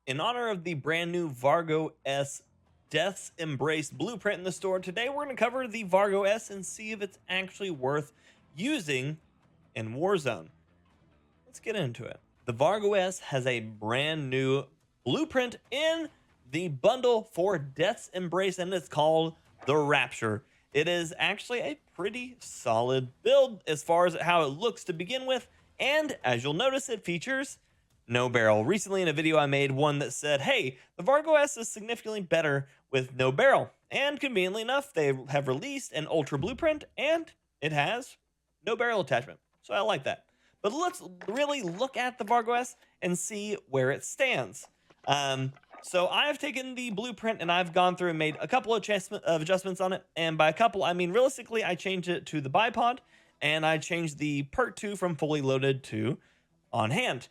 In honor of the brand new Vargo S Death's Embrace blueprint in the store, today we're going to cover the Vargo S and see if it's actually worth using in Warzone. Let's get into it. The Vargo S has a brand new blueprint in the bundle for Death's Embrace, and it's called the Rapture. It is actually a pretty solid build as far as how it looks to begin with, and as you'll notice, it features no barrel. Recently in a video I made one that said, hey, the Vargo S is significantly better with no barrel, and conveniently enough they have released an ultra blueprint and it has no barrel attachment, so I like that. But let's really look at the Vargo S and see where it stands. So I've taken the blueprint and I've gone through and made a couple of adjustments on it, and by a couple I mean realistically I changed it to the bipod and I changed the perk 2 from fully loaded to on hand.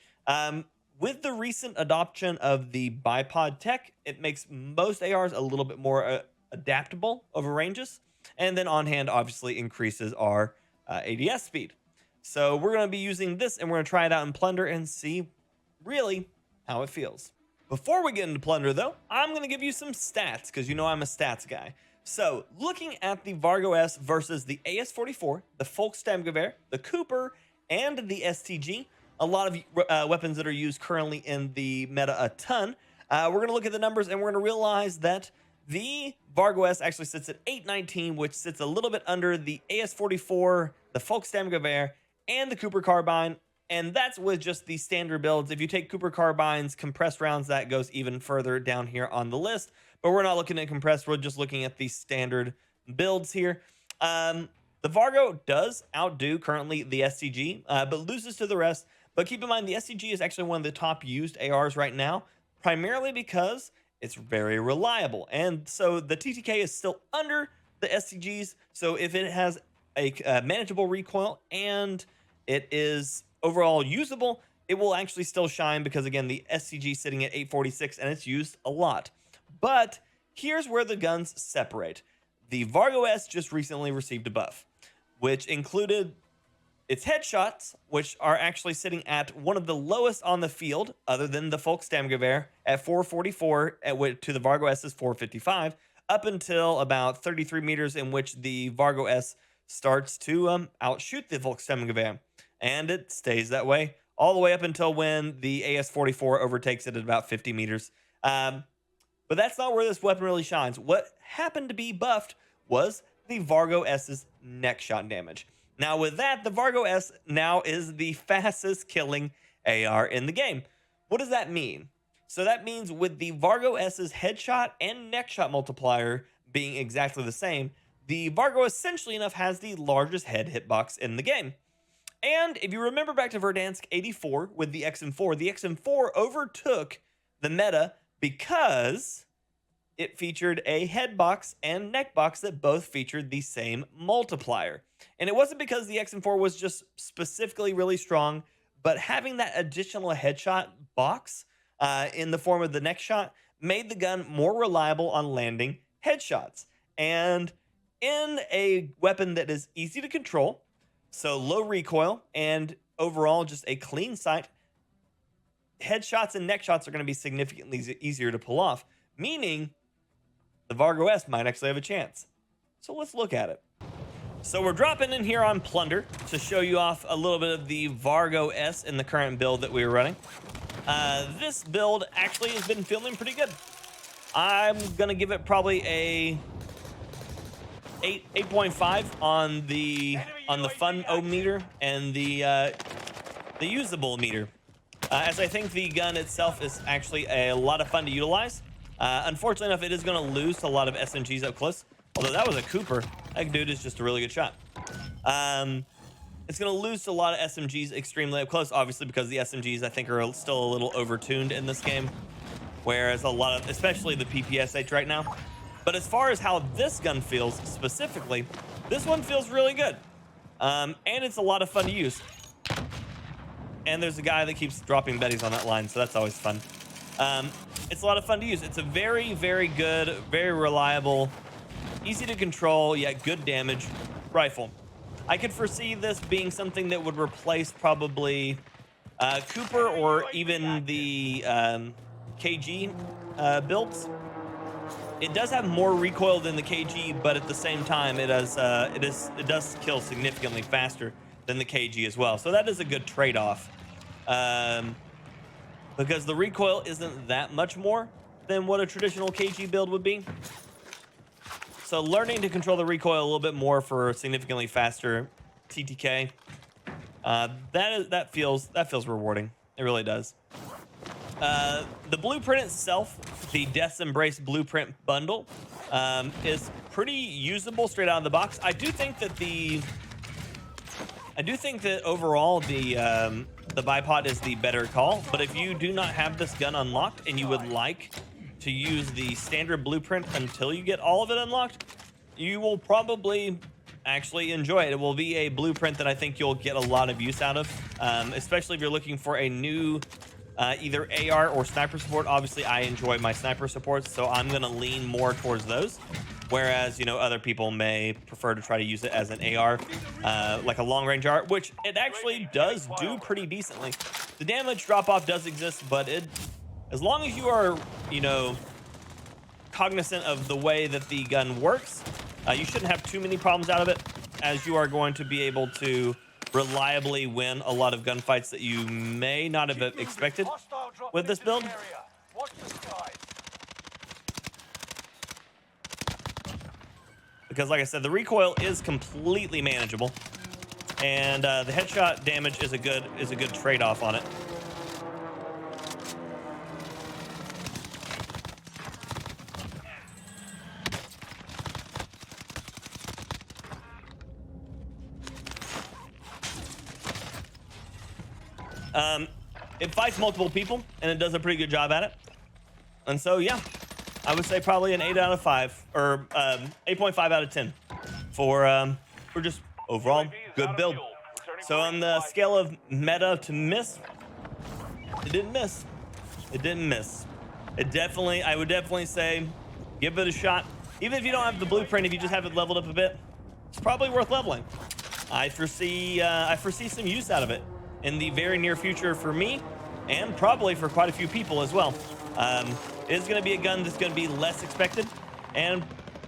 With the recent adoption of the bipod tech, it makes most ARs a little bit more adaptable over ranges, and then on hand obviously increases our ADS speed. So we're going to be using this and we're going to try it out in Plunder and see really how it feels. Before we get into Plunder though, I'm going to give you some stats because you know I'm a stats guy. So looking at the Vargo S versus the AS-44, the Volkssturmgewehr, the Cooper, and the STG, a lot of weapons that are used currently in the meta a ton. We're going to look at the numbers and we're going to realize that the Vargo S actually sits at 819, which sits a little bit under the AS-44, the Volkssturmgewehr, and the Cooper Carbine. And that's with just the standard builds. If you take Cooper Carbines, compressed rounds, that goes even further down here on the list. But we're not looking at compressed, we're just looking at the standard builds here. The Vargo does outdo currently the STG, but loses to the rest. But keep in mind, the STG is actually one of the top used ARs right now, primarily because it's very reliable. And so the TTK is still under the STGs. So if it has a manageable recoil and it is overall usable, it will actually still shine because, again, the STG is sitting at 846 and it's used a lot. But here's where the guns separate. The Vargo S just recently received a buff, which included its headshots, which are actually sitting at one of the lowest on the field, other than the Volkssturmgewehr at 444, to the Vargo S's 455, up until about 33 meters, in which the Vargo S starts to outshoot the Volkssturmgewehr, and it stays that way all the way up until when the AS-44 overtakes it at about 50 meters. But that's not where this weapon really shines. What happened to be buffed was the Vargo S's neck shot damage. Now with that, the Vargo S now is the fastest killing AR in the game. What does that mean? So that means with the Vargo S's headshot and neck shot multiplier being exactly the same, the Vargo essentially enough has the largest head hitbox in the game. And if you remember back to Verdansk 84 with the XM4, the XM4 overtook the meta because it featured a head box and neck box that both featured the same multiplier. And it wasn't because the XM4 was just specifically really strong, but having that additional headshot box in the form of the neck shot made the gun more reliable on landing headshots. And in a weapon that is easy to control, so low recoil, and overall just a clean sight, headshots and neck shots are going to be significantly easier to pull off, meaning the Vargo S might actually have a chance. So let's look at it. So we're dropping in here on Plunder to show you off a little bit of the Vargo S in the current build that we were running. This build actually has been feeling pretty good. I'm going to give it probably a 8.5 on the fun O meter and the usable meter, as I think the gun itself is actually a lot of fun to utilize. Unfortunately enough, it is going to lose to a lot of SMGs up close. Although that was a Cooper, that dude is just a really good shot. It's going to lose to a lot of SMGs extremely up close, obviously because the SMGs I think are still a little overtuned in this game, whereas a lot of, especially the PPSH right now. But as far as how this gun feels specifically, this one feels really good. And it's a lot of fun to use. And there's a guy that keeps dropping betties on that line, so that's always fun. It's a lot of fun to use. It's a very, very good, very reliable, easy to control, yet good damage rifle. I could foresee this being something that would replace probably Cooper or even the KG builds. It does have more recoil than the KG, but at the same time, it does kill significantly faster than the KG as well. So that is a good trade-off, because the recoil isn't that much more than what a traditional KG build would be. So learning to control the recoil a little bit more for significantly faster TTK, that feels rewarding. It really does. The blueprint itself, the Death's Embrace blueprint bundle, is pretty usable straight out of the box. I do think that overall the bipod is the better call. But if you do not have this gun unlocked and you would like to use the standard blueprint until you get all of it unlocked, you will probably actually enjoy it. It will be a blueprint that I think you'll get a lot of use out of, especially if you're looking for a new either AR or sniper support. Obviously, I enjoy my sniper supports, so I'm going to lean more towards those. Whereas, you know, other people may prefer to try to use it as an AR, like a long-range AR, which it actually does do pretty decently. The damage drop-off does exist, but as long as you are, you know, cognizant of the way that the gun works, you shouldn't have too many problems out of it, as you are going to be able to reliably win a lot of gunfights that you may not have expected with this build. Because like I said, the recoil is completely manageable, and the headshot damage is a good trade-off on it. It fights multiple people, and it does a pretty good job at it. And so, yeah, I would say probably an 8 out of 5, or 8.5 out of 10 for just overall good build. So on the scale of meta to miss, it didn't miss. It didn't miss. I would definitely say give it a shot. Even if you don't have the blueprint, if you just have it leveled up a bit, it's probably worth leveling. I foresee some use out of it in the very near future for me, and probably for quite a few people as well. It is going to be a gun that's going to be less expected and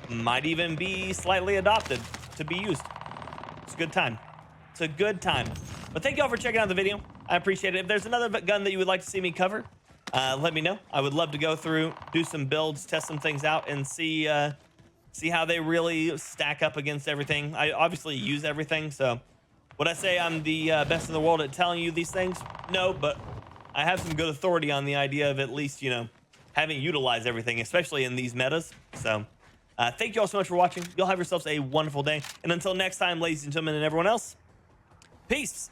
might even be slightly adopted to be used. It's a good time. It's a good time. But thank y'all for checking out the video. I appreciate it. If there's another gun that you would like to see me cover, let me know. I would love to go through, do some builds, test some things out, and see how they really stack up against everything. I obviously use everything, so would I say I'm the best in the world at telling you these things? No, but I have some good authority on the idea of at least, you know, having utilized everything, especially in these metas. So thank you all so much for watching. You'll have yourselves a wonderful day. And until next time, ladies and gentlemen, and everyone else, peace.